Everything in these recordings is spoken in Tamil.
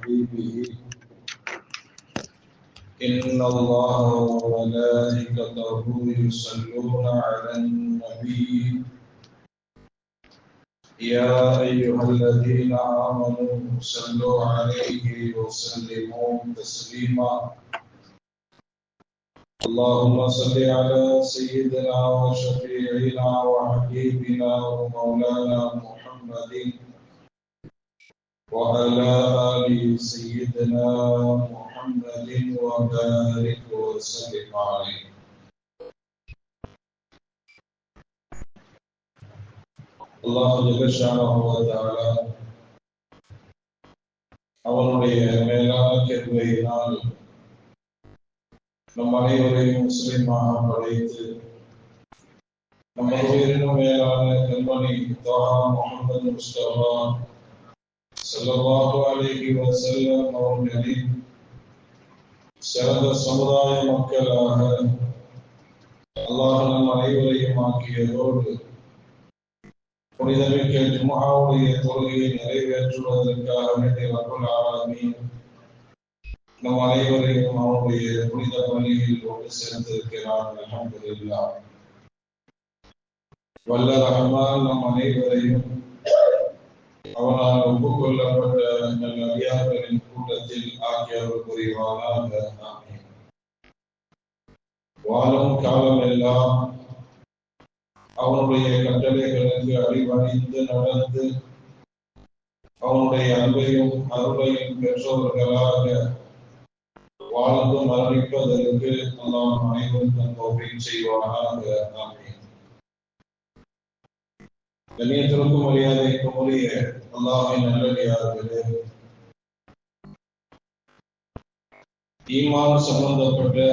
حبيبه إن الله وملائكته يصلون على النبي يا أيها الذين آمنوا صلوا عليه وسلموا تسليما اللهم صل على سيدنا وشفيعنا وحبيبنا ومولانا محمد وعلى آل سيدنا محمد وبارك وسلم عليه. அல்லாஹ் ஜல்ல ஷானஹு வ தஆலா அவனுடைய மேலான கிருபையினால் நம் அனைவரையும் முஸ்லிமாக படைத்து நமது உயிரினும் மேலான கண்மணி தாஹா முஹம்மது முஸ்தபா ஸல்லல்லாஹு அலைஹி வஸல்லம் அவர்களின் சிறந்த சமுதாய மக்களாக அல்லாஹ் நம் அனைவரையும் ஆக்கியதோடு புனிதமிக்க ஜும்ஆவுடைய தொழுகையை நிறைவேற்றுவதற்காக வேண்டிய ரப்பல் ஆலமீன் நம் அனைவரையும் அவனுடைய புனித பணியில் கொண்டு சேர்ந்திருக்கிறார். அல்ஹம்துலில்லாஹ். வல்ல ரஹ்மான் நம் அனைவரையும் அவனால் ஒப்புக்கொள்ளப்பட்ட நல்ல அடியார்களின் கூட்டத்தில் ஆக்கியவர் புரிவானாக. ஆமீன். வாழும் காலம் எல்லாம் அவனுடைய கட்டளைகளுக்கு அடிபணிந்து நடந்து அவனுடைய அன்பையும் அருளையும் பெற்றவர்களாக வாழ்ந்து மரணிப்பதற்கு அல்லாஹ் அனைவருக்கும் தௌஃபீக் செய்வானாக. ஆமீன். கண்ணியத்திற்கும் மரியாதைக்கும் உரிய அல்லாஹ்வின் நல்லடியார்களே, ஈமான் சம்பந்தப்பட்ட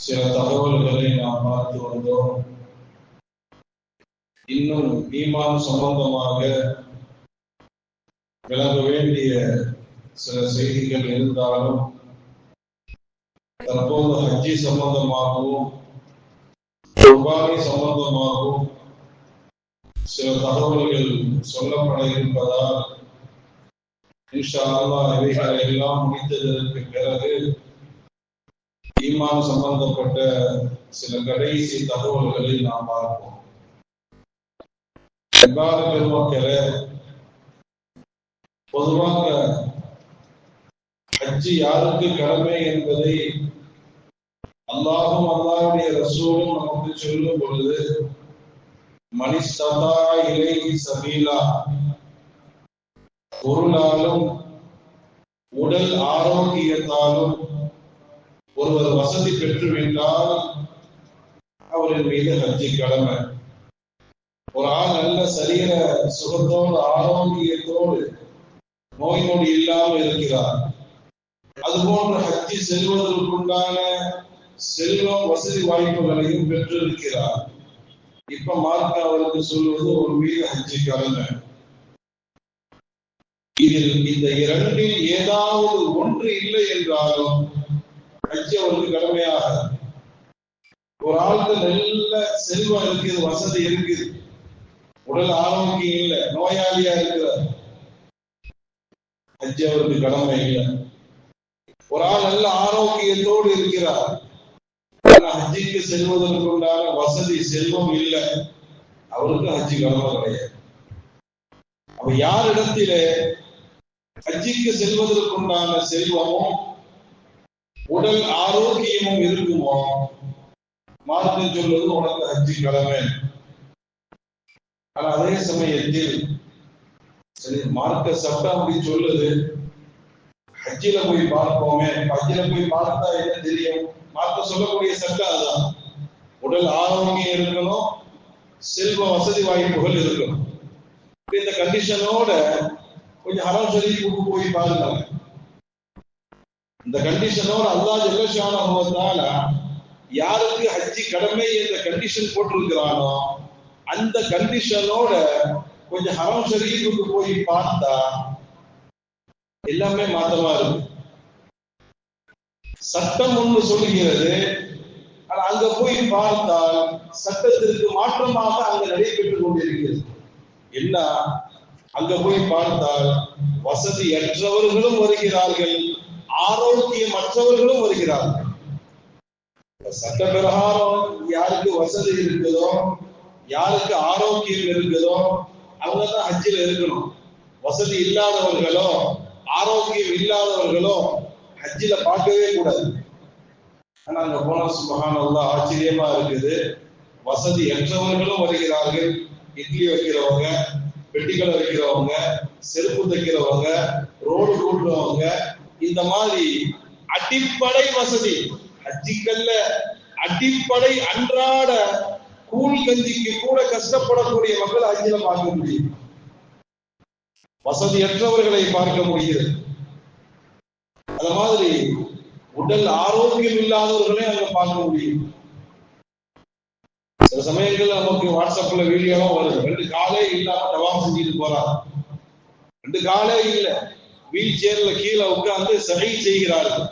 சில தகவல்களை நாம் பார்த்து வந்தோம். இன்னும் ஈமான் சம்பந்தமாக விளங்க வேண்டிய சில செய்திகள் இருந்தாலும் தற்போது ஹஜ்ஜி சம்பந்தமாகவும் குர்பானி சம்பந்தமாகவும் சில தகவல்கள் சொல்லப்பட இருப்பதால் இன்ஷா அல்லாஹ் இவைகளை எல்லாம் முடித்ததற்கு பிறகு ஈமான் சம்பந்தப்பட்ட சில கடைசி தகவல்களை நாம் பார்ப்போம். பெருமக்களே, பொதுவாக ஹஜ்ஜி யாருக்கு கடமை என்பதை அல்லாஹும் அல்லாஹ்வுடைய ரசூலும் நமக்கு சொல்லும் பொழுது மனிஸ்ததா இலைஹி சபீலா, பொருளாலும் உடல் ஆரோக்கியத்தாலும் ஒருவர் வசதி பெற்றுவிட்டால் அவரின் மீது ஹஜ்ஜி கடமை. ஒரு ஆள் நல்ல சரீர சுகத்தோடு ஆரோக்கியத்தோடு நோய் நொடி இல்லாமல் இருக்கிறார், அதுபோன்று ஹஜ்ஜி செல்வதற்குண்டான செல்வம் வசதி வாய்ப்புகளையும் பெற்றிருக்கிறார். இப்ப மார்க்க அவருக்கு சொல்வது ஒரு மீது ஹஜ்ஜி கடமை. இதில் இந்த இரண்டில் ஏதாவது ஒன்று இல்லை என்றாலும் ஹஜ்ஜி அவருக்கு கடமையாக. ஒரு ஆளுக்கு நல்ல செல்வம் இருக்குது, வசதி இருக்குது, உடல் ஆரோக்கியம் இல்லை, நோயாளியா இருக்கிறார், ஹஜ்ஜி அவருக்கு கடமை இல்லை. ஒரு ஆள் நல்ல ஆரோக்கியத்தோடு இருக்கிறார், ஹஜ்ஜிக்கு செல்வதற்கு உண்டான வசதி செல்வம் இல்லை, அவருக்கு ஹஜ்ஜி கடமை கிடையாது. அப்ப யாரிடத்திலே ஹஜ்ஜிக்கு செல்வதற்குண்டான செல்வமும் உடல் ஆரோக்கியமும் இருக்குமோ மார்க்கம் சொல்வது உனக்கு ஹஜ்ஜி கடமை. ஆனா அதே சமயத்தில் சரி, மார்க்க சட்டம் அப்படி சொல்லுது, ஹஜ்ஜில போய் பார்ப்போமே, ஹஜ்ஜில போய் பார்த்தா என்ன தெரியும்? மார்க்க சொல்லக்கூடிய சட்டம் அதுதான். உடல் ஆரோக்கியம் இருக்கணும், செல்வ வசதி வாய்ப்புகள் இருக்கணும். இந்த கண்டிஷனோட கொஞ்சம் ஹரம் ஷரீஃபுக்கு போய் பாருங்க. இந்த கண்டிஷனோட அல்லாஹ் ஜல்ல ஷானஹு வ தஆலா யாருக்கு ஹஜ்ஜி கடமை என்ற கண்டிஷன் போட்டிருக்கிறானோ அந்த கண்டிஷனோட கொஞ்சம் ஹரம் ஷரீஃபுக்கு போய் பார்த்தா எல்லாமே மாற்றமா இருக்கு. சட்டம் ஒன்று சொல்லுகிறது, ஆனா அங்க போய் பார்த்தால் சட்டத்திற்கு மாற்றமாக அங்க நடைபெற்றுக் கொண்டிருக்கிறது. என்ன அங்க போய் பார்த்தால் வசதியற்றவர்களும் வருகிறார்கள், ஆரோக்கியமற்றவர்களும் வருகிறார்கள். சட்ட பிரகாரம் யாருக்கு வசதி இருக்குதோ, யாருக்கு ஆரோக்கியம் இருக்குதோ அவங்கதான் ஹஜ்ஜில் இருக்கணும். வசதி இல்லாதவர்களோ ஆரோக்கியம் இல்லாதவர்களோ ஹஜ்ஜில பார்க்கவே கூடாது. ஆனா அங்க போனா சுப்ஹானல்லாஹ் ஆச்சரியமா இருக்குது. வசதி அற்றவர்களும் வருகிறார்கள். இட்லி வைக்கிறவங்க, பெட்டிகளை வைக்கிறவங்க, செருப்பு தைக்கிறவங்க, ரோடு கூட்டுறவங்க, இந்த மாதிரி அடிப்படை வசதி ஹஜ்ஜிக்கல்ல அடிப்படை அன்றாட கூழ் கஞ்சிக்கு கூட கஷ்டப்படக்கூடிய மக்கள் ஹஜ்ஜில பார்க்க முடியும். வசதியற்றவர்களை பார்க்க முடிகிறது. அந்த மாதிரி உடல் ஆரோக்கியம் இல்லாதவர்களே அங்க பார்க்க முடியும். சில சமயங்கள்ல நமக்கு வாட்ஸ்அப்ல வீடியோலாம் வருது. 2 காலே இல்லாம தவாப் செஞ்சுட்டு போறாங்க. 2 காலே இல்ல, வீல் சேர்ல கீழே உட்கார்ந்து சகை செய்கிறார்கள்.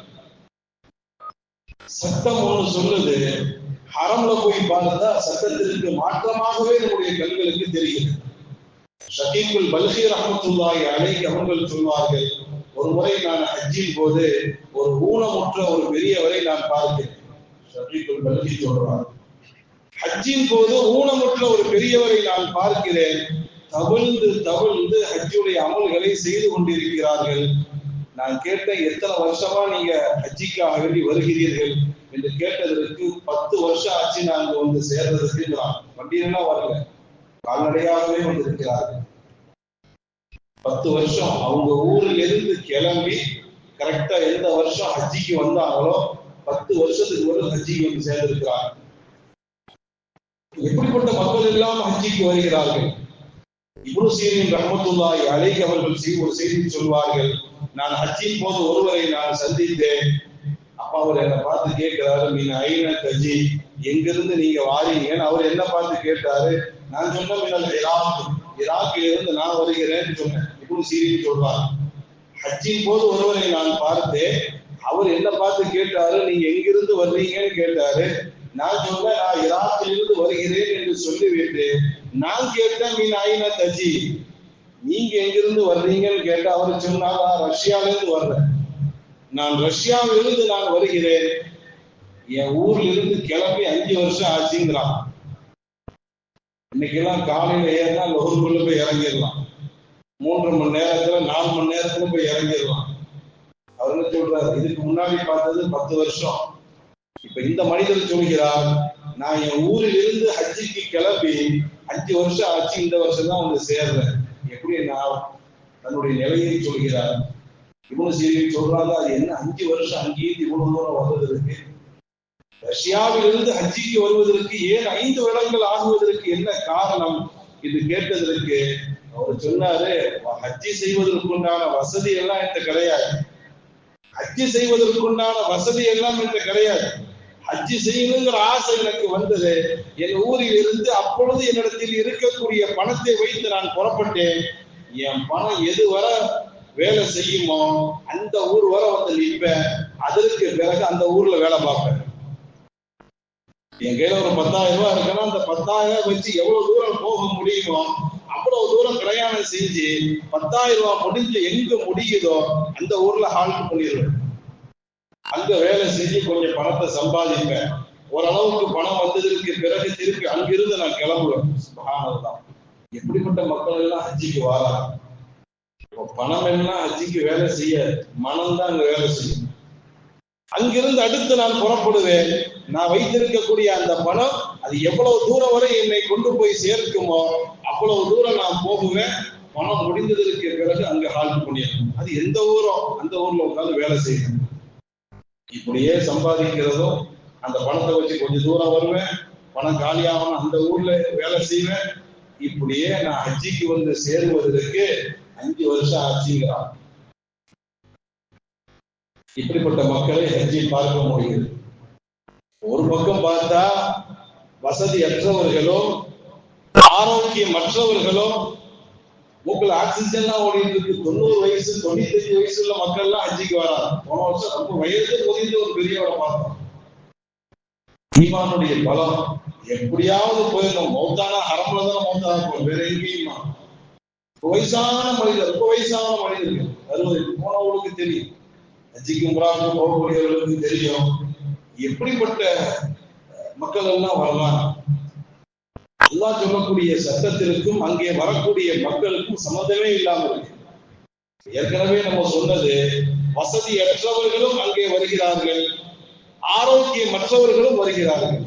சட்டம் ஒண்ணு சொல்லுது, ஹரம்ல போய் பார்த்தா சட்டத்திற்கு மாற்றமாகவே நம்முடைய கண்களுக்கு தெரிகிறது. ஷகீக்குல் பல்கி ரஹ்மத்துல்லாஹி அலைஹி அவர்கள் சொல்வார்கள், ஒரு முறை நான் ஹஜ்ஜின் போது ஒரு ஊனமுற்ற ஒரு பெரியவரை நான் பார்த்தேன். ஷகீக்குல் பல்கி சொல்றார், ஹஜ்ஜின் போது ஊனமுற்ற ஒரு பெரியவரை நான் பார்க்கிறேன். தவழ்ந்து தவழ்ந்து ஹஜ்ஜுடைய அமல்களை செய்து கொண்டிருக்கிறார்கள். நான் கேட்டேன், எத்தனை வருஷமா நீங்க ஹஜ்ஜிக்காக வேண்டி வருகிறீர்கள் என்று கேட்டதற்கு 10 வருஷம் ஆச்சு நாங்க வந்து சேர்றதுக்கு. வண்டியெல்லாம் வரல, கால்நடையாகவே வந்திருக்கிறார்கள். 10 வருஷம் அவங்க ஊரில் இருந்து கிளம்பி கரெக்டா எந்த வருஷம் ஹஜ்ஜிக்கு வந்தாங்களோ 10 வருஷத்துக்கு ஒரு ஹஜ்ஜிக்கு வந்து சேர்ந்திருக்கிறாங்க. எப்படிப்பட்ட மக்கள் எல்லாம் ஹஜ்ஜிக்கு வருகிறார்கள். இப்னு சீரின் ரஹ்மத்துல்லாஹி அலைஹி அவர்கள் ஒரு செய்தி சொல்வார்கள், நான் ஹஜ்ஜின் போது ஒருவரை நான் சந்தித்தேன். அப்ப அவர் என்னை பார்த்து கேட்கிறாரு, நீங்க ஐன கஜி, எங்கிருந்து நீங்க வாரீங்கன்னு அவர் என்ன பார்த்து கேட்டாரு. நான் சொன்னேன், ஈராக்கில் இருந்து நான் வருகிறேன்னு சொன்னேன். இப்னு சீரின் சொல்வார், ஹஜ்ஜின் போது ஒருவரை நான் பார்த்தேன். அவர் என்ன பார்த்து கேட்டாரு, நீங்க எங்கிருந்து வர்றீங்கன்னு கேட்டாரு. நான் சொன்னேன், நான் ஈராக்கில் இருந்து வருகிறேன் என்று சொல்லிவிட்டு நான் கேட்டேன், மீன் ஐன கஜி, நீங்க எங்கிருந்து வர்றீங்கன்னு கேட்ட அவரு சொன்னார், நான் ரஷ்யால இருந்து வர்றேன். நான் ரஷ்யாவிலிருந்து நான் வருகிறேன். என் ஊர்ல இருந்து கிளம்பி 5 வருஷம் ஆச்சுங்கிறான். இன்னைக்கு எல்லாம் காலையில ஏறினா லோகருக்குள்ள போய் இறங்கிடலாம். 3 மணி நேரத்துல 4 மணி நேரத்துல போய் இறங்கிடலாம். அவர் என்ன சொல்றாரு, இதுக்கு முன்னாடி பார்த்தது 10 வருஷம். இப்ப இந்த மனிதர் சொல்கிறார், நான் என் ஊரில் இருந்து ஹஜ்ஜிக்கு கிளம்பி 5 வருஷம் ஆச்சு, இந்த வருஷம் தான் வந்து சேர்றேன். எப்படி நான் தன்னுடைய நிலையை சொல்கிறார். இப்னு சீரின் சொல்றாங்க, அது என்ன 5 வருஷம் அங்கேயிருந்து இவ்வளவு தூரம் வந்ததற்கு, ரஷ்யாவில் இருந்து ஹஜ்ஜிக்கு வருவதற்கு ஏன் 5 வருடங்கள் ஆகுவதற்கு என்ன காரணம் இது கேட்டதற்கு அவர் சொன்னாரு, ஹஜ்ஜி செய்வதற்குண்டான வசதி எல்லாம் என்கிட்ட கிடையாது. ஹஜ்ஜி செய்வதற்குண்டான வசதி எல்லாம் என்கிட்ட கிடையாது. ஹஜ்ஜி செய்யணுங்கிற ஆசை எனக்கு வந்தது. என் ஊரில் இருந்து அப்பொழுது என்னிடத்தில் இருக்கக்கூடிய பணத்தை வைத்து நான் புறப்பட்டேன். என் பணம் எது வர வேலை செய்யுமோ அந்த ஊர் வர வந்து நிற்பேன். அதற்கு பிறகு அந்த ஊர்ல வேலை பார்ப்பேன். என் கையில ஒரு 10,000 ரூபாய் இருக்குன்னா அந்த 10,000 வச்சு எவ்வளவு தூரம் போக முடியுமோ அவ்வளவு தூரம் பிரயாணம் செஞ்சு 10,000 ரூபாய் முடிஞ்சு எங்க முடியுதோ அந்த ஊர்ல ஹால்ட் பண்ணிடுவேன். அங்க வேலை செஞ்சு கொஞ்சம் பணத்தை சம்பாதிப்பேன். ஓரளவுக்கு பணம் வந்ததற்கு பிறகு திருப்பி அங்கிருந்து நான் கிளம்புவேன். சுப்ஹானல்லாஹ், எப்படிப்பட்ட மக்கள் எல்லாம் ஹஜ்ஜிக்கு வாராங்க. பணம் எல்லாம் ஹஜ்ஜிக்கு வேலை செய்ய, மனம் தான் அங்க வேலை செய்யும். அங்கிருந்து அடுத்து நான் புறப்படுவேன். நான் வைத்திருக்கக்கூடிய அந்த பணம் அது எவ்வளவு தூரம் வரை என்னை கொண்டு போய் சேர்க்குமோ அவ்வளவு தூரம் நான் போகுவேன். பணம் முடிந்ததற்கு பிறகு அங்க ஹால்ட் பண்ணிடணும். அது எந்த ஊரோ அந்த ஊர்ல உட்காந்து வேலை செய்யணும். இப்படியே சம்பாதிக்கிறதும் அந்த பணத்தை வச்சு கொஞ்சம் தூரம் வருவேன், பணம் காலியாகணும் அந்த ஊர்ல வேலை செய்வேன். இப்படியே நான் ஹஜ்ஜிக்கு வந்து சேருவதற்கு 5 வருஷம் ஆச்சுங்கிறான். இப்படிப்பட்ட மக்களை ஹஜ்ஜில் பார்க்க முடியுது. ஒரு பக்கம் பார்த்தா வசதி அற்றவர்களும் ஆரோக்கியமற்றவர்களும், மூக்கில் ஆக்சிஜன்லாம் ஓடிட்டு இருக்கு. 90 வயசு 95 வயசு உள்ள மக்கள் எல்லாம் ஹஜ்ஜிக்கு வராங்க. போன வருஷம் ரொம்ப வயது முதிர்ந்த ஒரு பெரியவரை பார்த்தோம். ஈமானுடைய பலம் எப்படியாவது போயிடணும். மௌத்தானா ஹரம்ல தானே மௌத்தாக போகும், வேற எங்கேயுமா. வயசான மனிதர், ரொம்ப வயசான மனிதர்கள் 60 போனவங்களுக்கு தெரியும், ஹஜ்ஜிக்கு உம்ராவுக்கு போகக்கூடியவர்களுக்கு தெரியும் எப்படிப்பட்ட மக்கள் எல்லாம் வரலாம். அல்லாஹ் சொல்லக்கூடிய சட்டத்திற்கும் அங்கே வரக்கூடிய மக்களுக்கும் சம்மந்தமே இல்லாமல் இருக்கு. ஏற்கனவே நம்ம சொன்னது, வசதியற்றவர்களும் அங்கே வருகிறார்கள், ஆரோக்கியமற்றவர்களும் வருகிறார்கள்.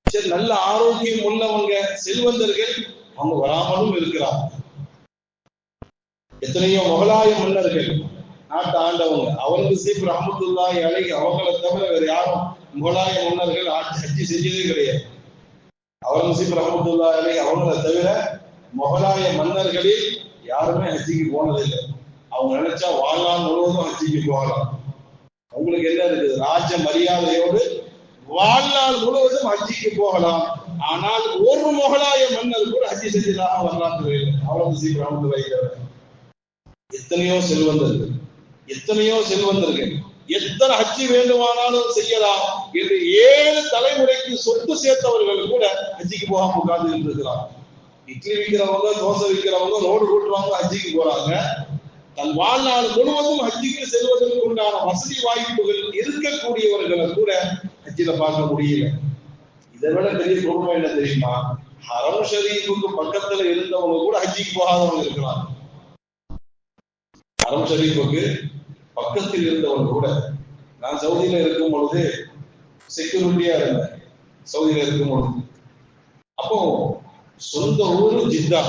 சரி, நல்ல ஆரோக்கியம் உள்ளவங்க செல்வந்தர்கள் அவங்க வராமலும் இருக்கிறாங்க. எத்தனையோ முகலாய மன்னர்கள் நாட்டை ஆண்டவங்க, அவுரங்கசீப் ரஹ்மத்துல்லாஹி அலைஹி அவங்களை தவிர வேற யாரும் முகலாய மன்னர்கள் ஹஜ்ஜி செஞ்சதே கிடையாது. அவுரங்கசீப் ரஹ்மத்துல்லாஹி அலைஹி அவங்களை தவிர முகலாய மன்னர்களில் யாருமே ஹஜ்ஜிக்கு போனதில்லை. அவங்க நினைச்சா வாழ்நாள் முழுவதும் ஹஜ்ஜிக்கு போகலாம். அவங்களுக்கு என்ன இருக்குது? ராஜ மரியாதையோடு வாழ்நாள் முழுவதும் ஹஜ்ஜிக்கு போகலாம். ஆனால் ஒரு முகலாய மன்னர் கூட ஹஜ்ஜி செஞ்சதாக வரலாற்று இல்லை. அவுரங்கசீப் ரஹ்மத்துல்லாஹி அலைஹி எத்தனையோ செல்வந்தர்கள், எத்தனையோ செல்வந்தர்கள் எத்தனை ஹஜ்ஜி வேண்டுமானாலும் செய்யலாம் என்று 7 தலைமுறைக்கு சொத்து சேர்த்தவர்கள் கூட ஹஜ்ஜிக்கு போகாம உட்கார்ந்து இருக்கிறாங்க. இட்லி விற்கிறவங்க, தோசை விற்கிறவங்க, ரோடு கூட்டுறவங்க ஹஜ்ஜிக்கு போறாங்க. தன் வாழ்நாள் முழுவதும் ஹஜ்ஜிக்கு செல்வதற்கு உண்டான வசதி வாய்ப்புகள் இருக்கக்கூடியவர்களை கூட ஹஜ்ஜில பார்க்க முடியல. இதை விட பெரிய கொடுமை என்ன தெரியுமா? ஹரம் ஷரீஃபுக்கு பக்கத்துல இருந்தவங்க கூட ஹஜ்ஜிக்கு போகாதவங்க இருக்கிறாங்க. ஹரம் ஷரீஃபுக்கு பக்கத்தில் இருந்தவங்க கூட, நான் சவுதியில இருக்கும் பொழுது செக்யூரிட்டியா இருந்தேன். சவுதியில இருக்கும் பொழுது அப்போ சொந்த ஊரு ஜித்தா,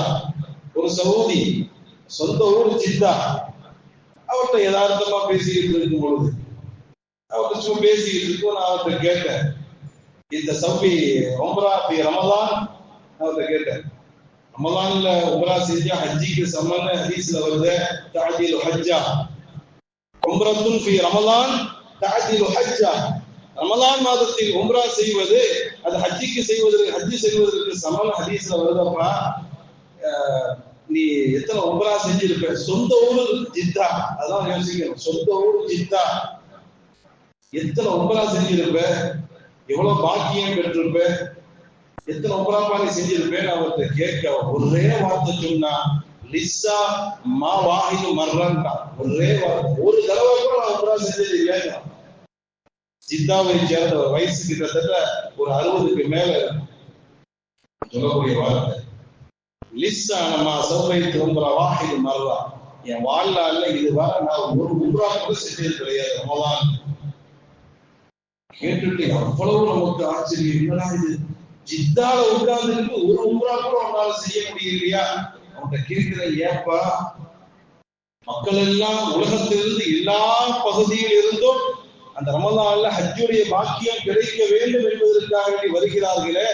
ஒரு சவுதி சொந்த ஊர் ஜித்தா. அவர்கிட்ட யதார்த்தமா பேசிக்கிட்டு இருக்கும் பொழுது, அவர்கிட்ட சும்மா பேசிக்கிட்டு இருக்கும், நான் அவர்கிட்ட கேட்டேன், இந்த சவுதி உம்ரா ஃபி ரமலான், அவர்கிட்ட கேட்டேன், ரமலான்ல உம்ரா செஞ்சா ஹஜ்ஜிக்கு சமமான ஹதீஸ்ல வருது, தஅதீலு ஹஜ்ஜா உம்ரத்துன் ஃபி ரமலான் தஅதீலு ஹஜ்ஜா. ரமலான் மாதத்தில் உம்ரா செய்வது அது ஹஜ்ஜிக்கு செய்வதற்கு, ஹஜ்ஜி செய்வதற்கு சமமான ஹதீஸ்ல வருதப்பா. நீ எத்தனை உம்ரா செஞ்சிருப்ப? சொந்த ஊரு ஜித்தா, அதான் யோசிக்கணும். சொந்த ஊரு ஜித்தா, எத்தனை உம்ரா செஞ்சிருப்ப, எவ்வளவு பாக்கியம் பெற்றிருப்ப, எத்தனை உம்ரா பாணி செஞ்சிருப்பேன்னு அவர்கிட்ட கேட்க ஒரே வார்த்தை சொன்னா, லிஸ்ஸா மா வாஹிது மர்ரன்டா. ஒரே வார்த்தை, ஒரு தடவை கூட நான் உம்ரா செஞ்சது இல்லைங்க. ஜித்தாவை சேர்ந்த வயசு கிட்டத்தட்ட ஒரு 60க்கு மேல சொல்லக்கூடிய வார்த்தை, லிஸ்ஸா நம்ம சௌபைத்து உம்ரா வாஹிது மர்ரா. என் வாழ்நாள்ல இதுவரை நான் ஒரு உம்ரா கூட செஞ்சது கிடையாது ரமலான். கேட்டுட்டு அவ்வளவு நமக்கு ஆச்சரியம், என்னடா இது, ஜித்தால உட்கார்ந்துட்டு ஒரு உம்ரா கூட அவனால செய்ய முடியலையா? அவன்கிட்ட கேட்கிற, ஏப்பா மக்கள் எல்லாம் உலகத்திலிருந்து எல்லா பகுதியில் இருந்தும் அந்த ரமலான்ல ஹஜ்ஜுடைய பாக்கியம் கிடைக்க வேண்டும் என்பதற்காக வேண்டி வருகிறார்களே,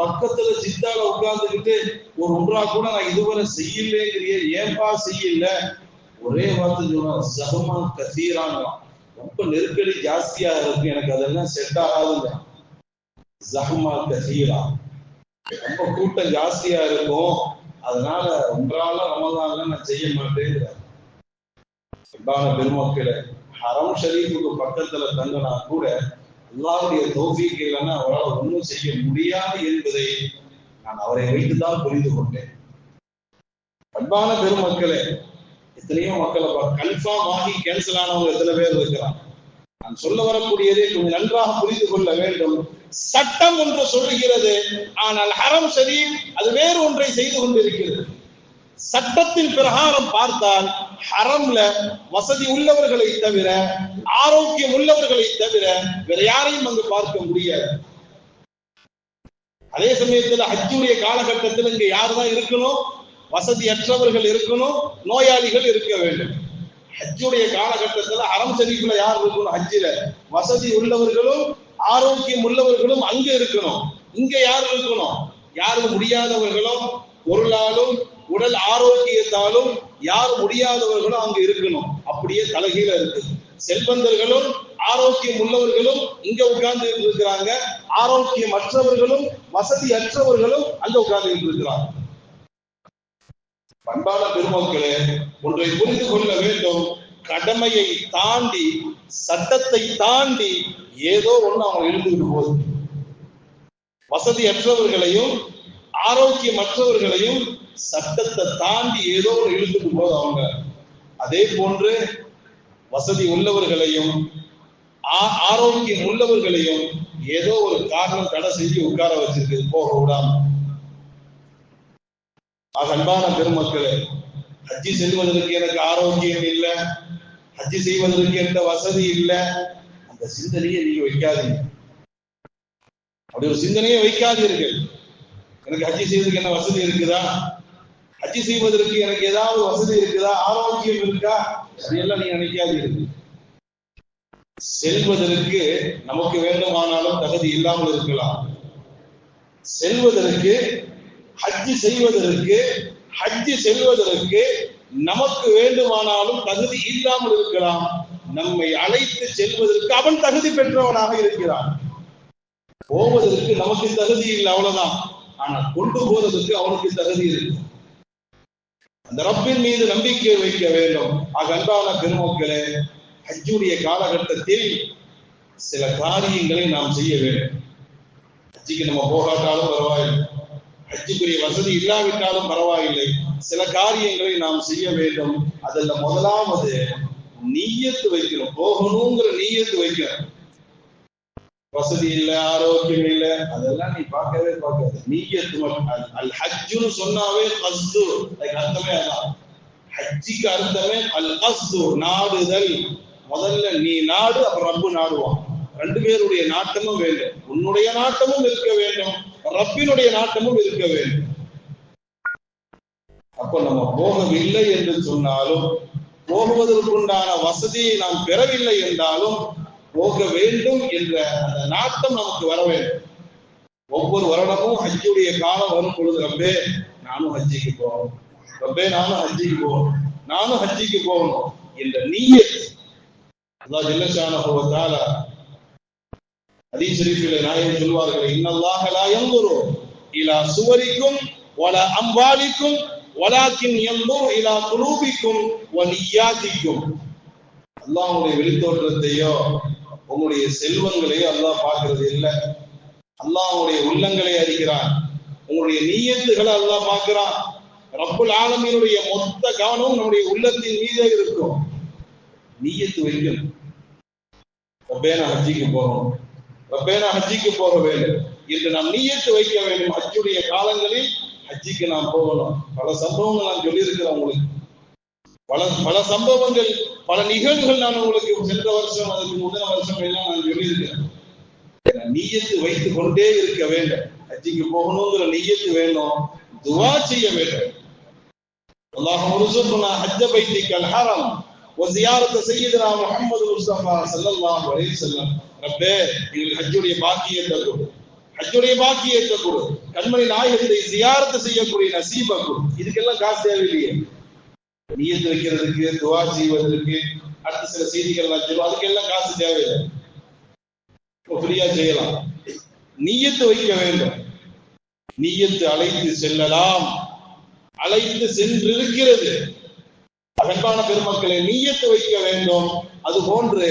பக்கத்துல ஜித்தால உட்கார்ந்துக்கிட்டு ஒரு உம்ரா கூட நான் இதுவரை செய்யலைங்கிறிய, ஏன்பா செய்யல? ஒரே வார்த்தை சொன்னா, ஜஹ்மா கசீராங்க, ரொம்ப நெருக்கடி ஜாஸ்தியா இருக்கு, எனக்கு அதெல்லாம் செட் ஆகாதுங்க. ஜஹ்மா கசீரா, ரொம்ப கூட்டம் ஜாஸ்தியா இருக்கும், அதனால உம்ரால ரமலான்ல நான் செய்ய மாட்டேங்கிறார். பெருமக்களே, ஹரம் ஷரீஃபுக்கு பக்கத்துல தங்கினா கூட அல்லாஹ்வுடைய தௌஃபீக் இல்லைன்னா அவரால் ஒன்றும் செய்ய முடியாது என்பதை நான் அவரை வைத்துதான் புரிந்து கொண்டேன். அன்பான பெருமக்களே, எத்தனையோ மக்களை கன்ஃபார்ம் ஆகி கேன்சல் ஆனவங்க எத்தனை பேர் இருக்கிறாங்க. நான் சொல்ல வரக்கூடியதை கொஞ்சம் நன்றாக புரிந்து கொள்ள வேண்டும். சட்டம் ஒன்று சொல்லுகிறது, ஆனால் ஹரம் ஷரீஃப் அது வேறு ஒன்றை செய்து கொண்டிருக்கிறது. சட்டத்தின் பிரகாரம் பார்த்தால் ஹரம்ல வசதி உள்ளவர்களை தவிர, ஆரோக்கியம் உள்ளவர்களை தவிர வேற யாரையும் அங்கு பார்க்க முடியாது. அதே சமயத்தில் ஹஜ்ஜுடைய காலகட்டத்தில் இங்க யாருதான் இருக்கணும்? வசதியற்றவர்கள் இருக்கணும், நோயாளிகள் இருக்க வேண்டும். ஹஜ்ஜுடைய காலகட்டத்தில் ஹரம் ஷரீஃப்ல யார் இருக்கணும்? ஹஜ்ஜில வசதி உள்ளவர்களும் ஆரோக்கியம் உள்ளவர்களும் அங்க இருக்கணும். இங்க யார் இருக்கணும்? யாரும் முடியாதவர்களும், பொருளாலும் உடல் ஆரோக்கியத்தாலும் யார் முடியாதவர்களும் அங்க இருக்கணும். அப்படியே தலைகீழ இருக்கு. செல்வந்தர்களும் ஆரோக்கியம் உள்ளவர்களும் இங்க உட்கார்ந்து இருக்கிறாங்க, ஆரோக்கியம் அற்றவர்களும் வசதி அற்றவர்களும் அங்க உட்கார்ந்து இருக்கிறாங்க. பண்பான பெருமக்களே, ஒன்றை புரிந்து கொள்ள வேண்டும். கடமையை தாண்டி, சட்டத்தை தாண்டி ஏதோ ஒண்ணு அவங்க எழுந்துகிட்டு போகுது. வசதி அற்றவர்களையும் ஆரோக்கியம் அற்றவர்களையும் சட்டத்தை தாண்டி ஏதோ ஒரு இழுத்துட்டு போது அவங்க. அதே போன்று வசதி உள்ளவர்களையும் ஆரோக்கியம் உள்ளவர்களையும் ஏதோ ஒரு காரணம் தடை செஞ்சு உட்கார வச்சிருக்கு, போக விடாம. அன்பான பெருமக்களே, ஹஜ்ஜி செல்வதற்கு எனக்கு ஆரோக்கியம் இல்லை, ஹஜ்ஜி செய்வதற்கு எந்த வசதி இல்லை, அந்த சிந்தனையை நீங்க வைக்காதீங்க. அப்படி ஒரு சிந்தனையை வைக்காதீர்கள். எனக்கு ஹஜ்ஜி செய்வதற்கு என்ன வசதி இருக்குதா, ஹஜ்ஜி செய்வதற்கு எனக்கு ஏதாவது வசதி இருக்குதா, ஆரோக்கியம் இருக்கா, அதெல்லாம் நீங்க நினைக்காதீர்கள். செல்வதற்கு நமக்கு வேண்டுமானாலும் தகுதி இல்லாமல் இருக்கலாம். செல்வதற்கு ஹஜ்ஜி செய்வதற்கு ஹஜ்ஜி செல்வதற்கு நமக்கு வேண்டுமானாலும் தகுதி இல்லாமல் இருக்கலாம். நம்மை அழைத்து செல்வதற்கு அவன் தகுதி பெற்றவனாக இருக்கிறான். போவதற்கு நமக்கு தகுதி இல்லை, அவ்வளவுதான். ஆனால் கொண்டு போவதற்கு அவனுக்கு தகுதி இருக்கு. அந்த ரப்பின் மீது நம்பிக்கை வைக்க வேண்டும். அன்பான பெருமக்களே, ஹஜ்ஜுடைய காலகட்டத்தில் சில காரியங்களை நாம் செய்ய வேண்டும். ஹஜ்ஜிக்கு நம்ம போகாட்டாலும் பரவாயில்லை, ஹஜ்ஜுக்குரிய வசதி இல்லாவிட்டாலும் பரவாயில்லை, சில காரியங்களை நாம் செய்ய வேண்டும். அதுல முதலாவது நீயத்து வைக்கணும். போகணுங்கிற நீயத்து வைக்கணும். வசதி இல்லை, ஆரோக்கியம் இல்லை, அதெல்லாம் நீ பார்க்கவே பார்க்காது. நீயத்து அல் ஹஜ்ஜுன்னு சொன்னாவே கஸ்து, அர்த்தமே அதான். ஹஜ்ஜிக்கு அர்த்தமே அல் கஸ்து, நாடுதல். முதல்ல நீ நாடு, அப்புறம் ரப்பு நாடுவான். ரெண்டு பேருடைய நாட்டமும் வேண்டும். உன்னுடைய நாட்டமும் இருக்க வேண்டும், ரப்பினுடைய நாட்டமும் இருக்க வேண்டும். அப்ப நம்ம போகவில்லை என்று சொன்னாலும், போகுவதற்குண்டான வசதியை நாம் பெறவில்லை என்றாலும், போக வேண்டும் என்ற அந்த நாட்டம் நமக்கு வர வேண்டும். ஒவ்வொரு வருடமும் ஹஜ்ஜுடைய காலம் வரும் பொழுது, ரப்பே நானும் ஹஜ்ஜிக்கு போகணும், ரப்பே நானும் ஹஜ்ஜிக்கு போகணும், நானும் ஹஜ்ஜிக்கு போகணும் என்ற நீயத் அல்லாஹ் ஜல்ல ஷானஹு வ தஆலா ஹதீஸ் ஷரீஃபிலே நாயகம் சொல்வார்கள், இன்னல்லாஹ லா யன்துரு இலா சுவரிக்கும் வலா அம்வாலிக்கும் வலாக்கின் யன்துரு இலா குலூபிக்கும் வ நிய்யாதிக்கும். அல்லாஹ்வுடைய வெளித்தோற்றத்தையோ உங்களுடைய செல்வங்களையோ அல்லாஹ் பார்க்கிறது இல்லை. அல்லாஹ்வுடைய உள்ளங்களை அறிகிறான். உங்களுடைய நீயத்துகளை அல்லாஹ் பார்க்கிறான். ரப்புல் ஆலமீனுடைய மொத்த கவனம் நம்முடைய உள்ளத்தின் மீதே இருக்கும். நீயத்து வைக்கணும். ரப்பே நான் ஹஜ்ஜிக்கு போகணும், ரப்பே நான் ஹஜ்ஜிக்கு போக வேண்டும் என்று நாம் நீயத்து வைக்க வேண்டும். ஹஜ்ஜுடைய காலங்களில் ஹஜ்ஜிக்கு நாம் போகணும். பல சம்பவங்கள் நான் சொல்லியிருக்கிறேன் உங்களுக்கு. பல சம்பவங்கள், பல நிகழ்வுகள் நான் உங்களுக்கு சென்ற வருஷம், அதுக்கு முதல் வருஷம் எல்லாம் நான் சொல்லியிருக்கிறேன். நீயத்து வைத்துக் கொண்டே இருக்க வேண்டும். ஹஜ்ஜிக்கு போகணுங்கிற நீயத்து வேணும். துவா செய்ய வேண்டும். அல்லாஹும்ம ர்ஸுக்னா ஹஜ்ஜ பைத்திக்கல் ஹரம் வ ஸியாரத சய்யிதுனா முஹம்மது முஸ்தஃபா ஸல்லல்லாஹு அலைஹி வஸல்லம். ரப்பே எங்களுக்கு ஹஜ்ஜுடைய பாக்கியத்தை கொடு, ஹஜ்ஜுடைய பாக்கியத்தை கொடு, கண்மணி நாயகத்தை ஸியாரத் செய்யக்கூடிய நசீபை கொடு. இதுக்கெல்லாம் காசு தேவையில்லையே. நீயத்து வைக்கிறதுக்கு, துவா செய்வதற்கு, அடுத்த சில செய்திகள் நான் சொல்லுவோம், அதுக்கெல்லாம் காசு தேவையில்லை, ஃப்ரீயா செய்யலாம். நீயத்து வைக்க வேண்டும். நீயத்து அழைத்து செல்லலாம், அழைத்து சென்றிருக்கிறது. அன்பான பெருமக்களை, நீயத்து வைக்க வேண்டும். அது போன்று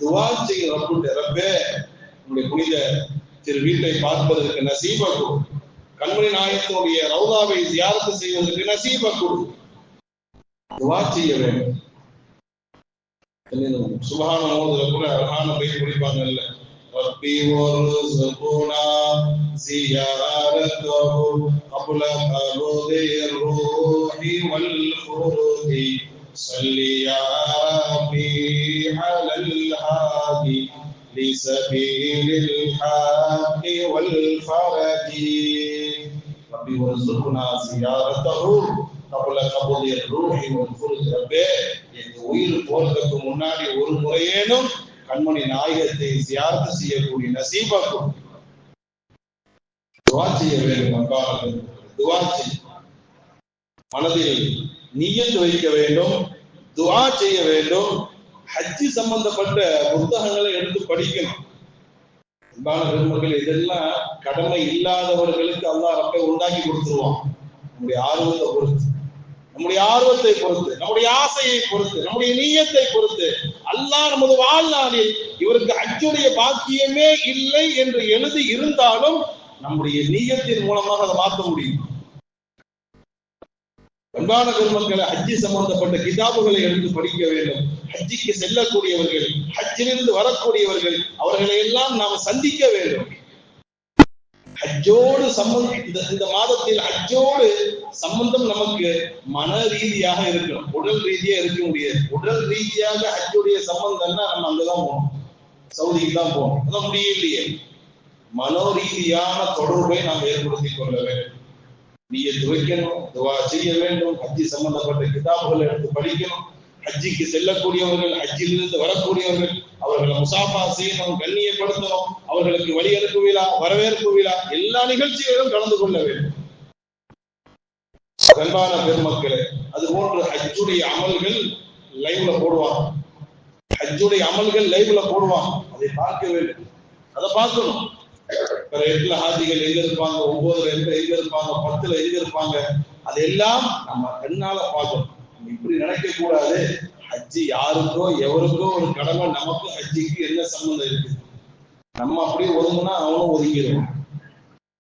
துவா செய்ய ரப்பே உங்களுடைய புனித திரு வீட்டை பார்ப்பதற்கு நசீபா கொடு, கண்மணி நாயகத்தினுடைய ரவுதாவை ஜியாரத்து செய்வதற்கு நசீபா கொடு. துவா செய்ய வேண்டும். சுபஹான ஓதுல கூட அழகான பைத் படிப்பாங்கல்ல, ரப்பி வர்ஸுக்னா ஜியாரத்தஹு قبل قبض الروح والخروج صل يا ربي على الهادي لسبيل الحق والفرج ربي وارزقنا زيارته قبل قبض الروح والخروج. ரப்பே என் உயிர் போறதுக்கு முன்னாடி ஒரு முறையேனும் கண்மணி நாயகத்தை ஜியாரத் செய்யக்கூடிய நசீபா கொடு. துவா செய்ய வேண்டும். துவா செய்ய மனதில் நீயத்து வைக்க வேண்டும், துவா செய்ய வேண்டும். ஹஜ்ஜி சம்பந்தப்பட்ட புத்தகங்களை எடுத்து படிக்கணும். அன்பான பெருமக்கள், இதெல்லாம் கடமை இல்லாதவர்களுக்கு அல்லாஹ் ரப்பை உண்டாக்கி கொடுத்துருவான். நம்முடைய ஆர்வத்தை பொறுத்து, நம்முடைய ஆர்வத்தை பொறுத்து, நம்முடைய ஆசையை பொறுத்து, நம்முடைய நீயத்தை பொறுத்து அல்லாஹ் நமது வாழ்நாளில் இவருக்கு ஹஜ்ஜுடைய பாக்கியமே இல்லை என்று எழுதி இருந்தாலும் நம்முடைய நீயத்தின் மூலமாக அதை மாற்ற முடியும். அன்பான பெருமக்களை, ஹஜ்ஜி சம்பந்தப்பட்ட கிதாபுகளை எடுத்து படிக்க வேண்டும். ஹஜ்ஜிக்கு செல்லக்கூடியவர்கள், ஹஜ்ஜிலிருந்து வரக்கூடியவர்கள், அவர்களை எல்லாம் நாம் சந்திக்க வேண்டும். ஹஜ்ஜோடு சம்பந்தம், இந்த மாதத்தில் ஹஜ்ஜோடு சம்பந்தம் நமக்கு மன ரீதியாக இருக்கணும், உடல் ரீதியா இருக்க முடியாது. உடல் ரீதியாக ஹஜ்ஜுடைய சம்பந்தம்னா நம்ம அங்கதான் போகணும், சவுதிக்கு தான் போகணும், அதான் முடியலையே. மனோ ரீதியான தொடர்பை நாம் ஏற்படுத்திக் கொள்ள வேண்டும். நியத் வைக்கணும், துவா செய்ய வேண்டும், ஹஜ்ஜி சம்பந்தப்பட்ட கிதாபுகளை எடுத்து படிக்கணும். ஹஜ்ஜிக்கு செல்லக்கூடியவர்கள், ஹஜ்ஜிலிருந்து வரக்கூடியவர்கள், அவர்களை முசாஃபா செய்யணும், கண்ணியப்படுத்தணும், அவர்களுக்கு வழி அனுப்பு விழா, வரவேற்பு விழா, எல்லா நிகழ்ச்சிகளிலும் கலந்து கொள்ள வேண்டும். அன்பான பெருமக்களே, அது போன்று ஹஜ்ஜுடைய அமல்கள் லைவ்ல போடுவாங்க, ஹஜ்ஜுடைய அமல்கள் லைவ்ல போடுவாங்க, அதை பார்க்க வேண்டும், அதை பார்க்கணும். 8 ஹாஜிகள் எங்க இருப்பாங்க, 9 எங்க இருப்பாங்க, 10 எங்க இருப்பாங்க, அதெல்லாம் நம்ம கண்ணால பார்க்கணும். நம்ம இப்படி நினைக்க கூடாது, ஹஜ்ஜி யாருக்கோ எவருக்கோ ஒரு கடமை, நமக்கு ஹஜ்ஜிக்கு என்ன சம்பந்தம் இருக்கு? நம்ம அப்படியே ஒதுங்கினா அவனும் ஒதுங்கிடுவான்,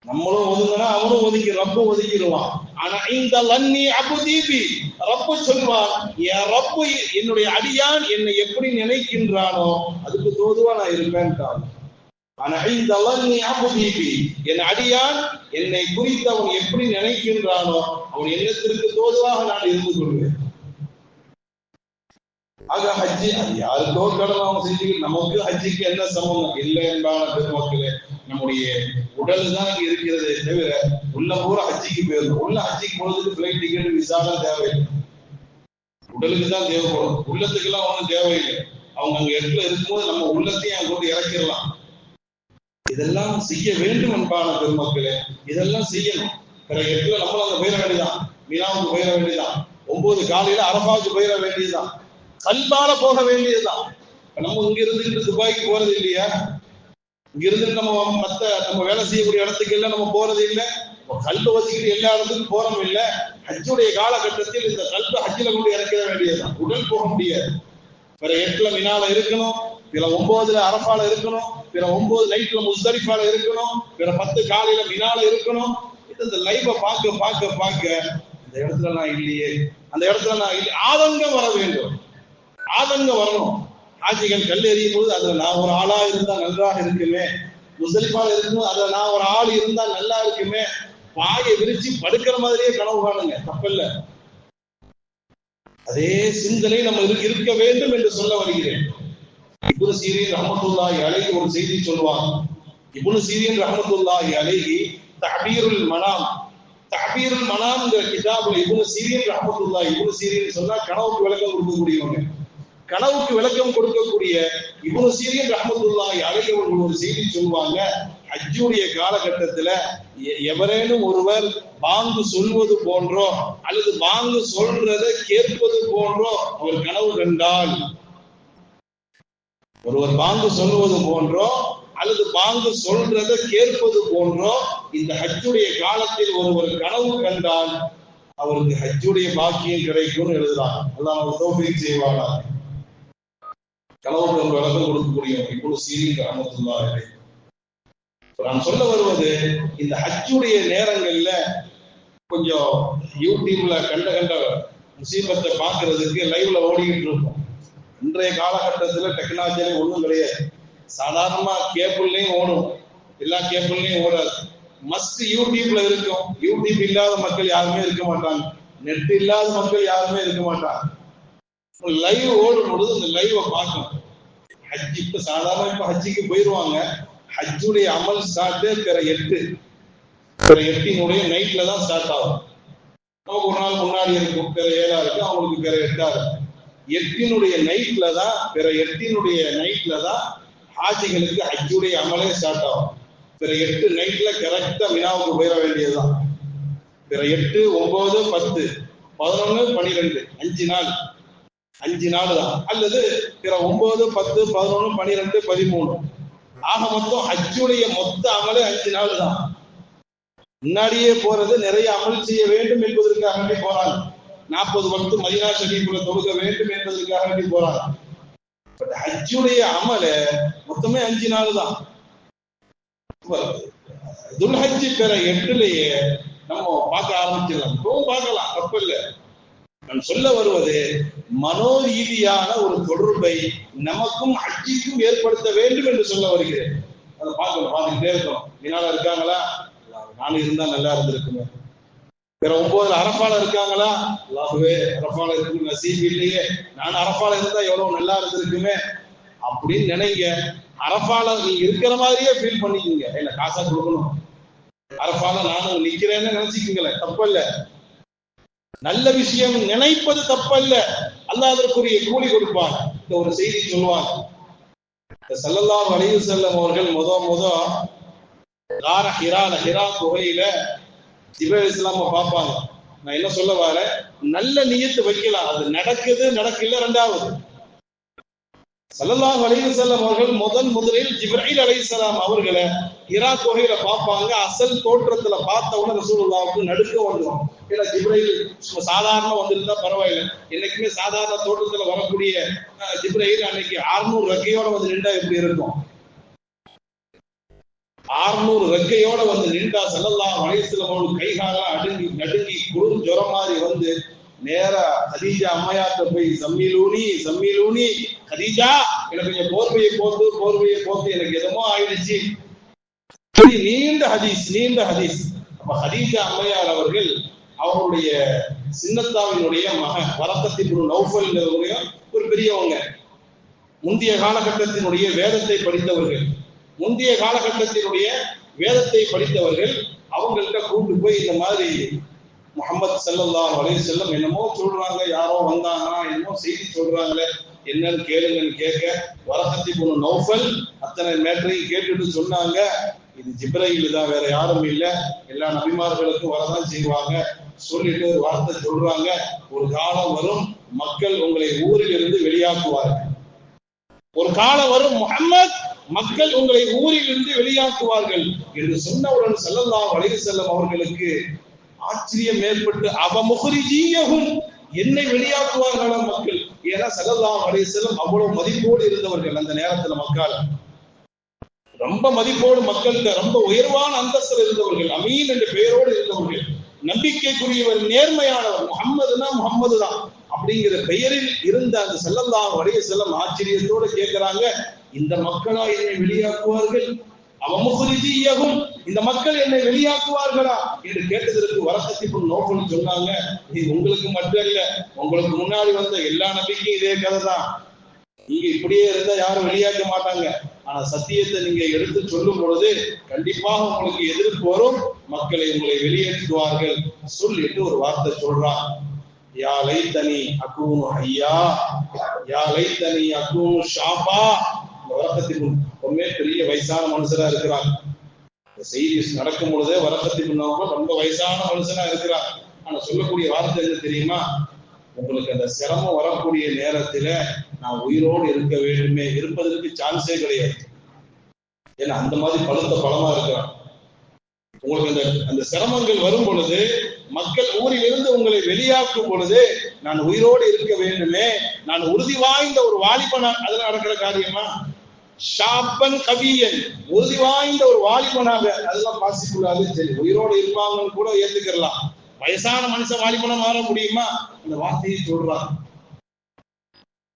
நம்மளும் ஒதுங்கினா அவனும் ஒதுங்கி, ரப்பும் ஒதுங்கிடுவான். ஆனா இந்த லன்னி அபுதீபி, ரப்பு சொல்வான், என் ரப்பு என்னுடைய அடியான் என்னை எப்படி நினைக்கின்றானோ அதுக்கு தோதுவா நான் இருப்பேன்ட்டான். ஆனா இந்த லன்னி அபுதீபி, என் அடியான் என்னை குறித்து அவன் எப்படி நினைக்கின்றானோ அவன் எண்ணத்திற்கு தோதுவாக நான் இருந்து கொள்வேன். ஆக ஹஜ்ஜி அது யாருக்கோ கடமை அவங்க செஞ்சுக்கிட்டு, நமக்கு ஹஜ்ஜிக்கு என்ன சம்பந்தம் இல்லை என்பான பெருமக்களே. நம்முடைய உடல் தான் இங்க இருக்கிறதே தவிர உள்ள பூரா ஹஜ்ஜிக்கு போயிடும். உள்ள ஹஜ்ஜிக்கு போறதுக்கு பிளைட் டிக்கெட் விசா தான் தேவையில்லை, உடலுக்கு தான் தேவைப்படும், உள்ளத்துக்கு எல்லாம் ஒன்றும் தேவையில்லை. அவங்க அங்க இடத்துல இருக்கும்போது நம்ம உள்ளத்தையும் அங்க கொண்டு இறக்கிடலாம். இதெல்லாம் செய்ய வேண்டும் என்பான பெருமக்களே, இதெல்லாம் செய்யணும். பிற இடத்துல நம்மளும் அங்க போயிட வேண்டியதான், மீனாவுக்கு போயிட வேண்டியதான், 9 காலையில அரபாவுக்கு போயிட வேண்டியதுதான், கல்பால போக வேண்டியதுதான். நம்ம இங்க இருந்துட்டு துபாய்க்கு போறது இல்லையா? இங்க இருந்து நம்ம வேலை செய்யக்கூடிய இடத்துக்கு எல்லாம் நம்ம போறது இல்லை, கல்பு வச்சுக்கிட்டு எல்லா இடத்துக்கும் போறோம் இல்லை. ஹஜ்ஜுடைய காலகட்டத்தில் இந்த கல்பு ஹஜ்ஜில கொண்டு இறக்கிற வேண்டியதுதான், உடல் போக முடியாது. பிற 8 மினால இருக்கணும், பிற 9 அரபால இருக்கணும், பிற 9 நைட்ல முஸ்தலிஃபால இருக்கணும், பிற 10 காலையில மினால இருக்கணும். இந்த லைஃபை பார்க்க இந்த இடத்துல நான் இல்லையே, அந்த இடத்துல நான் இல்லை, ஆதங்கம் வர வேண்டும், ஆதங்கம் வரணும். ஹாஜிகள் கல் எறியும் போது அதுல நான் ஒரு ஆளா இருந்தா நன்றாக இருக்குமே, முஸ்தலிஃபால இருக்கும்போது அதுல நான் ஒரு ஆள் இருந்தா நல்லா இருக்குமே, பாயை விரிச்சு படுக்கிற மாதிரியே கனவு காணுங்க, தப்பில்ல. அதே சிந்தனை நம்ம இருக்க வேண்டும் என்று சொல்ல வருகிறேன். இப்னு சீரின் ரஹ்மத்துல்லாஹி அலைஹி ஒரு செய்தி சொல்வாங்க. இப்னு சீரின் ரஹ்மத்துல்லாஹி அலைஹி தஅபீருல் மனாம், தஅபீருல் மனாம்ங்கற கிதாபுல இப்னு சீரின் ரஹ்மத்துல்லாஹி, இப்னு சீரின் சொன்னா கனவுக்கு விளக்கம் கொடுக்கக்கூடியவங்க, கனவுக்கு விளக்கம் கொடுக்கக்கூடிய இப்னு சீரின் ரஹ்மத்துல்லாஹி அலைஹி ஒரு செய்தி சொல்வாங்க. ஹஜ்ஜுடைய காலகட்டத்துல எவரேனும் ஒருவர் பாங்கு சொல்வது போன்றோ அல்லது பாங்கு சொல்றதை கேட்பது போன்றோ அவர் கனவு கண்டால், ஒருவர் பாங்கு சொல்வது போன்றோ அல்லது பாங்கு சொல்றதை கேட்பது போன்றோ இந்த ஹஜ்ஜுடைய காலத்தில் ஒருவர் கனவு கண்டால் அவருக்கு ஹஜ்ஜுடைய பாக்கியம் கிடைக்கும்னு எழுதுறாங்க. அல்லாஹ் ஒரு தௌஃபீக் செய்வாங்க. கனவுக்கு ஒரு விளக்கம் கொடுக்கக்கூடிய இப்னு சீரின் ரஹ்மத்துல்லாஹி அலைஹி. நான் சொல்ல வருவது, இந்த ஹஜ்ஜுடைய நேரங்கள்ல கொஞ்சம் யூடியூப்ல கண்ட முசீபத்தை பார்க்கறதுக்கு லைவ்ல ஓடிக்கிட்டு இருக்கும். இன்றைய காலகட்டத்தில் டெக்னாலஜியில ஒன்றும் கிடையாது, சாதாரணமா கேபிள்லையும் ஓடும், எல்லா கேபிள்லையும் ஓடாது. மஸ்ட் யூடியூப்ல இருக்கும். யூடியூப் இல்லாத மக்கள் யாருமே இருக்க மாட்டாங்க, நெட் இல்லாத மக்கள் யாருமே இருக்க மாட்டாங்க. லைவ் ஓடும் பொழுது அந்த லைவை பார்க்கணும். ஹஜ் இப்ப சாதாரண இப்ப ஹஜ்ஜிக்கு போயிடுவாங்க, ஹஜ்ஜுடைய அமல் ஸ்டார்ட் பிற 8 நைட்ல தான் ஸ்டார்ட் ஆகும். நமக்கு ஒரு நாள் முன்னாடி இருக்கும், பிற 7 இருக்கு, அவங்களுக்கு பிற 8 இருக்கு. 8 நைட்ல தான், பிற 8 நைட்ல தான் ஹாஜிகளுக்கு ஹஜ்ஜுடைய அமலே ஸ்டார்ட் ஆகும். பிற 8 நைட்ல கரெக்டா மினாவுக்கு போயிட வேண்டியதுதான். பிற 8, 9, 10, 11, 12 5 நாள் தான், அல்லது பிற 9, 10, 11, 12, 13, ஆக மொத்தம் ஹஜ்ஜுடைய மொத்த அமலே 5 நாள் தான். முன்னாடியே போறது நிறைய அமல் செய்ய வேண்டும் என்பதற்காக வேண்டி போறாங்க. 40 வக்து மதீனா ஷரீஃப்ல தொழுக வேண்டும் என்பதற்காக வேண்டி போறாங்க. பட் ஹஜ்ஜுடைய அமல மொத்தமே 5 நாள் தான். துல்ஹஜ் பிற 8லயே நம்ம பார்க்க ஆரம்பிச்சிடலாம், இப்பவும் பார்க்கலாம், தப்பு இல்லை. நான் சொல்ல வருவது மனோரீதியான ஒரு தொடர்பை நமக்கும் ஹஜ்ஜிக்கும் ஏற்படுத்த வேண்டும் என்று சொல்ல வருகிறேன். அதை பார்த்துக்கிட்டே இருக்கோம். இதனால இருக்காங்களா, நானும் இருந்தா நல்லா இருந்திருக்குமே. வேற 9 அரஃபால இருக்காங்களா, அல்லாஹ்வே அரஃபால இருக்கு நசீப் இல்லையே, நான் அரஃபால இருந்தா எவ்வளவு நல்லா இருந்திருக்குமே அப்படின்னு நினைங்க. அரஃபால நீங்க இருக்கிற மாதிரியே ஃபீல் பண்ணிக்கீங்க. என்ன காசா கொடுக்கணும், அரஃபால நானும் நிக்கிறேன்னு நினைச்சுக்கீங்களேன், தப்பல்ல. நல்ல விஷயம் நினைப்பது தப்பல்ல, அல்லாஹ் அதற்குரிய கூலி கொடுப்பான். இந்த ஒரு செய்தி சொல்லுவாங்க. ஸல்லல்லாஹு அலைஹி வஸல்லம் அவர்கள் ஹிரா குகையில ஜிப்ரீல் அலைஹிஸ்ஸலாம் பார்ப்பாங்க. நான் என்ன சொல்ல வரேன், நல்ல நியத்து வைக்கலாம், அது நடக்குது நடக்கல ரெண்டாவது. ஸல்லல்லாஹு அலைஹி வஸல்லம் அவர்கள் முதலில் ஜிப்ரீல் அலைஹிஸ்ஸலாம் அவர்களை ஹிரா குகையில பார்ப்பாங்க. அசல் தோற்றத்துல பார்த்த உடனே ரசூலுல்லாஹ்வுக்கு நடுக்கம் வந்துடும். ஏன்னா ஜிப்ரீல் சாதாரண வந்திருந்தா பரவாயில்லை, என்னைக்குமே சாதாரண தோற்றத்துல வரக்கூடிய ஜிப்ரீல் அன்னைக்கு 600 ரெக்கையோட வந்து நின்றா எப்படி இருக்கும்? 600 ரெக்கையோட வந்து நின்றா ஸல்லல்லாஹு அலைஹி வஸல்லம் அவர்கள் கைகால நடுங்கி குளிர் ஜுரம் மாதிரி வந்து நேரா கதீஜா அம்மையாட்ட போய் சம்மீலூனி கதீஜா, எனக்கு கொஞ்சம் போர்வையை போத்து எனக்கு எதமோ ஆயிடுச்சு. நீண்ட ஹதீஸ். அப்ப கதீஜா அம்மையார் அவர்கள் அவருடைய சின்னத்தாவினுடைய மகன் வரக்கத் இப்னு நௌஃபல்ங்கிறவங்க ஒரு பெரியவங்க, முந்தைய காலகட்டத்தினுடைய வேதத்தை படித்தவர்கள். அவங்கள்ட்ட கூட்டு போய் இந்த மாதிரி முஹம்மது ஸல்லல்லாஹு அலைஹி வஸல்லம் என்னமோ சொல்றாங்க, யாரோ வந்தாங்கன்னா என்னமோ செய்தி சொல்றாங்களே, என்னன்னு கேளுங்கன்னு கேட்க வரக்கத் இப்னு நௌஃபல் அத்தனை மேட்டரையும் கேட்டுட்டு சொன்னாங்க, இது ஜிப்ரீல் தான், வேற யாரும் இல்ல, எல்லா நபிமார்களுக்கும் வரதான் செய்வாங்க. சொல்லிட்டு ஒரு வார்த்தை சொல்றாங்க, ஒரு காலம் வரும் மக்கள் உங்களை ஊரில் இருந்து வெளியாக்குவார்கள். ஒரு காலம் வரும் முஹம்மத், மக்கள் உங்களை ஊரில் இருந்து வெளியாக்குவார்கள் என்று சொன்னவுடன் ஸல்லல்லாஹு அலைஹி வஸல்லம் அவர்களுக்கு ஆச்சரியம் ஏற்பட்டு, அவமுஹ்ரிஜியஹும், என்னை வெளியாக்குவார்களா மக்கள்? ஏன்னா ஸல்லல்லாஹு அலைஹி வஸல்லம் அவ்வளவு மதிப்போடு இருந்தவர்கள். அந்த நேரத்துல மக்கள் ரொம்ப மதிப்போடு, மக்கள்கிட்ட ரொம்ப உயர்வான அந்தஸ்தில் இருந்தவர்கள், அமீன் என்ற பெயரோடு இருந்தவர்கள், நம்பிக்கைக்குரியவர், நேர்மையானவர், முஹம்மது தான் அப்படிங்கிற பெயரில் இருந்த அந்த ஸல்லல்லாஹு அலைஹி வஸல்லம் ஆச்சரியத்தோடு கேட்கிறாங்க, இந்த மக்களா என்னை வெளியாக்குவார்கள்? அவமுஹ்ரிஜியஹும், இந்த மக்கள் என்னை வெளியாக்குவார்களா என்று கேட்டதற்கு வரக்கத் இப்னு நௌஃபல் சொன்னாங்க, இது உங்களுக்கு மட்டும் இல்ல, உங்களுக்கு முன்னாடி வந்த எல்லா நபிக்கும் இதே கதை தான். நீங்க இப்படியே இருந்தா யாரும் வெளியாக்க மாட்டாங்க, ஆனா சத்தியத்தை நீங்க எடுத்து சொல்லும் பொழுது கண்டிப்பாக உங்களுக்கு எதிர்ப்பு வரும், மக்களை உங்களை வெளியேற்றுவார்கள் சொல்லிட்டு ஒரு வார்த்தை சொல்றான், யா லைத்தனி அகூனு ஹய்யா, யா லைத்தனி அகூனு ஷாபா. வரக்கத் இப்னு ரொம்ப பெரிய வயசான மனுஷரா இருக்கிறார். இந்த செய்தி நடக்கும் பொழுதே வரக்கத் இப்னு நௌஃபல் ரொம்ப வயசான மனுஷனா இருக்கிறார். ஆனா சொல்லக்கூடிய வார்த்தை என்ன தெரியுமா, உங்களுக்கு அந்த சிரமம் வரக்கூடிய நேரத்துல நான் உயிரோடு இருக்க வேண்டுமே, இருப்பதற்கு சான்ஸே கிடையாது. ஏன்னா அந்த மாதிரி பழுத்த பழமா இருக்கிறான். உங்களுக்கு அந்த சிரமங்கள் வரும் பொழுது, மக்கள் ஊரில் இருந்து உங்களை வெளியாக்கும் பொழுது நான் உயிரோடு இருக்க வேண்டுமே, நான் உறுதி வாய்ந்த ஒரு வாலிபனா, அதுல நடக்கிற காரியமா? ஷாப்பன் கவியன், உறுதி வாய்ந்த ஒரு வாலிபனாக, அதெல்லாம் பாசிபிளாக சரி, உயிரோடு இருப்பாங்கன்னு கூட ஏத்துக்கலாம். வயசான மனுஷன் வாலிபனா மாற முடியுமா? அந்த வார்த்தையை சொல்றான்.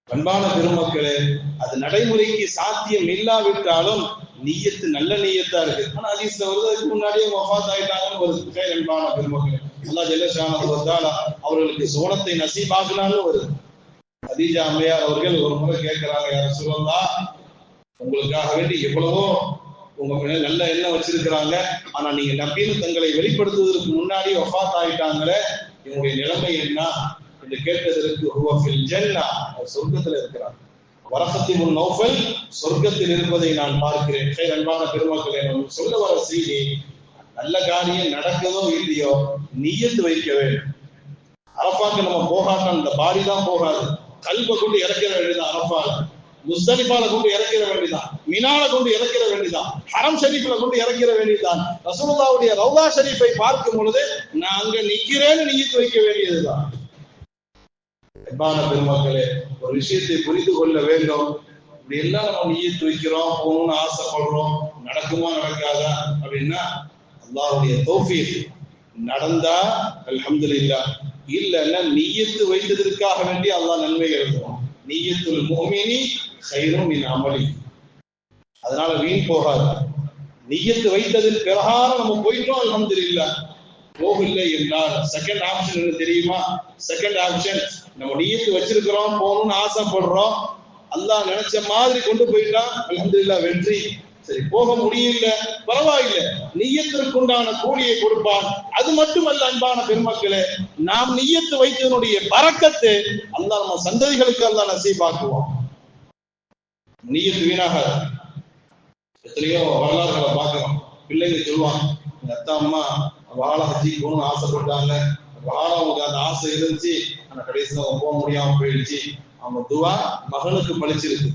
அன்பான பெருமக்களே, அது நடைமுறைக்கு சாத்தியம் இல்லாவிட்டாலும் நியத்து நல்ல நியத்தா இருக்கு. ஆனா ஹதீஸ்ல வருது, அதுக்கு முன்னாடியே வஃபாத் ஆயிட்டாங்கன்னு வருது. அன்பான பெருமக்களே, அல்லாஹ் ஜல்ல ஷானஹு வ தஆலா அவர்களுக்கு சுவனத்தை நசீபாக்கலாம்னு வருது. கதீஜா அம்மையார் அவர்கள் ஒரு முறை கேட்கிறாங்க, யா ரசூலல்லாஹ், உங்களுக்காக வேண்டி எவ்வளவோ உங்க மேல நல்ல எண்ணம் வச்சிருக்கிறாங்க, ஆனா நீங்க நபின்னு தங்களை வெளிப்படுத்துவதற்கு முன்னாடி வஃபாத் ஆயிட்டாங்களே, என்னுடைய நிலைமை என்ன என்று கேட்டதற்கு ஹுவ ஃபில் ஜன்னah, சொர்க்கத்தில் இருக்கிறார். வரக்கத் இப்னு நௌஃபல் சொர்க்கத்தில் இருப்பதை நான் பார்க்கிறேன். அன்பான பெருமக்களே, நம்ம சொல்ல வர செய்தி, நல்ல காரியம் நடக்குதோ இல்லையோ நியத்து வைக்க வேண்டும். அரஃபாக்கு நம்ம போகாட்டம், இந்த பாடி தான் போகாது, கல்பை கொண்டு இறக்கிற வேண்டியதான். அரஃபால முஸ்தலிஃபால கொண்டு இறக்கிற வேண்டியதான், மினால கொண்டு இறக்கிற வேண்டியதான், ஹரம் ஷரீஃப்ல கொண்டு இறக்கிற வேண்டியதான். ரசூலுல்லாஹ்வுடைய ரௌதா ஷரீஃபை பார்க்கும் பொழுது நான் அங்க நிக்கிறேன்னு நியத்து வைக்க வேண்டியதுதான். அன்பான பெருமக்களே, ஒரு விஷயத்தை புரிந்து கொள்ள வேண்டும். இப்படி எல்லாம் நம்ம நியத்து வைக்கிறோம், போகணும்னு ஆசைப்படுறோம், நடக்குமா நடக்காதா அப்படின்னா அல்லாஹ்வுடைய தௌஃபீக். நடந்தா அல்ஹம்துலில்லாஹ், இல்லைன்னா நிய்யத்து வைத்ததற்காக வேண்டி அல்லாஹ் நன்மை எழுதுவான். நிய்யத்துல் முஃமினி கைரும் மின் அமலி. அதனால வீண் போகாது. நிய்யத்து வைத்ததின் பிரகாரம் நம்ம போயிட்டோம், அல்ஹம்துலில்லாஹ். போகவில்லை என்றால் செகண்ட் ஆப்ஷன் என்ன தெரியுமா? செகண்ட் ஆப்ஷன், நம்ம நிய்யத்து வச்சிருக்கிறோம், போகணும்னு ஆசைப்படுறோம், அல்லாஹ் நினைச்ச மாதிரி கொண்டு போயிட்டா அல்ஹம்துலில்லாஹ் வெற்றி. சரி, போக முடியல, பரவாயில்லை, நிய்யத்திற்குண்டான கூலியை கொடுப்பான். அது மட்டுமல்ல அன்பான பெருமக்களே, நாம் நிய்யத்து வைத்ததனுடைய பரக்கத்து அல்லாஹ் நம்ம சந்ததிகளுக்கு அல்லாஹ் நசீபாக்குவான். நிய்யத்து வீணாக எத்தனையோ வரலாறுகளை பார்க்கிறோம். பிள்ளைங்க சொல்லுவாங்க, எங்க அத்தா அம்மா வாழ ஹஜ்ஜிக்கு போகணும்னு ஆசைப்பட்டாங்க, வாழ அவங்களுக்கு அந்த ஆசை இருந்துச்சு, ஆனா கடைசியில் அவங்க போக முடியாம போயிடுச்சு. அவங்க துவா மகனுக்கு பழிச்சிருக்கு.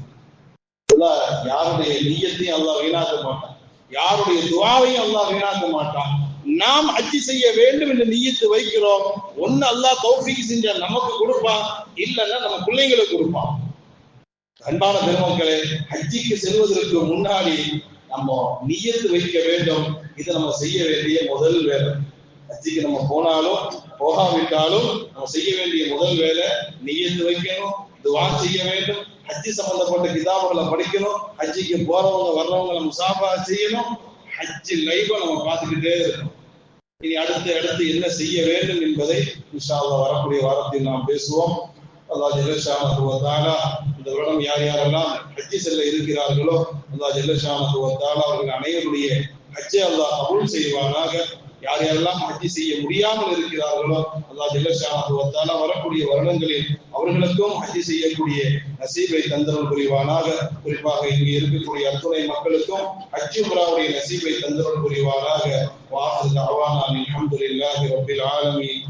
யாருடைய நிய்யத்தையும் அல்லாஹ் வீணாக்க மாட்டான், யாருடைய துஆவையும் அல்லாஹ் வீணாக்க மாட்டான். நாம் ஹஜ்ஜி செய்ய வேண்டும் என்று நிய்யத்து வைக்கிறோம். ஒன்னு அல்லாஹ் தௌஃபீக் செஞ்சா நமக்கு கொடுப்பான், இல்லைன்னா நம்ம பிள்ளைங்களுக்கு கொடுப்பான். அன்பான பெருமக்களே, ஹஜ்ஜிக்கு செல்வதற்கு முன்னாடி நம்ம நிய்யத்து வைக்க வேண்டும். இதை நம்ம செய்ய வேண்டிய முதல் வேலை. ஹஜ்ஜிக்கு நம்ம போனாலும் போகாவிட்டாலும் நம்ம செய்ய வேண்டிய முதல் வேலை நிய்யத்து வைக்கணும், துஆ செய்ய வேண்டும், ஹஜ்ஜி சம்பந்தப்பட்ட கிதாபுகளை படிக்கணும், ஹஜ்ஜிக்கு போறவங்க வர்றவங்களை முசாஃபா செய்யணும், ஹஜ்ஜி லைவா நம்ம பார்த்துக்கிட்டே இருக்கணும். இனி அடுத்து என்ன செய்ய வேண்டும் என்பதை இன்ஷா அல்லாஹ் வரக்கூடிய வாரத்தில் நாம் பேசுவோம். அல்லாஹ் ஜல்ல ஷானஹு வ தஆலா இந்த வருடம் யார் யாரெல்லாம் ஹஜ்ஜி செல்ல இருக்கிறார்களோ அல்லாஹ் ஜல்ல ஷானஹு வ தஆலா அவர்கள் அனைவருடைய ஹஜ்ஜை அல்லாஹ் கபூல் செய்வானாக. யார் யாரெல்லாம் ஹஜ்ஜி செய்ய முடியாமல் இருக்கிறார்களோ அல்லாஹ் ஜல்ல ஷானஹு வ தஆலா வரக்கூடிய வருடங்களில் அவர்களுக்கும் ஹஜ்ஜி செய்யக்கூடிய நசீபை தந்தருள் புரிவானாக. குறிப்பாக இங்கு இருக்கக்கூடிய அத்துணை மக்களுக்கும் ஹஜ் உம்ராவுடைய நசீபை தந்தருள் புரிவானாக. வாஹிரு தஅவானா அல்ஹம்துலில்லாஹி ரப்பில் ஆலமீன்.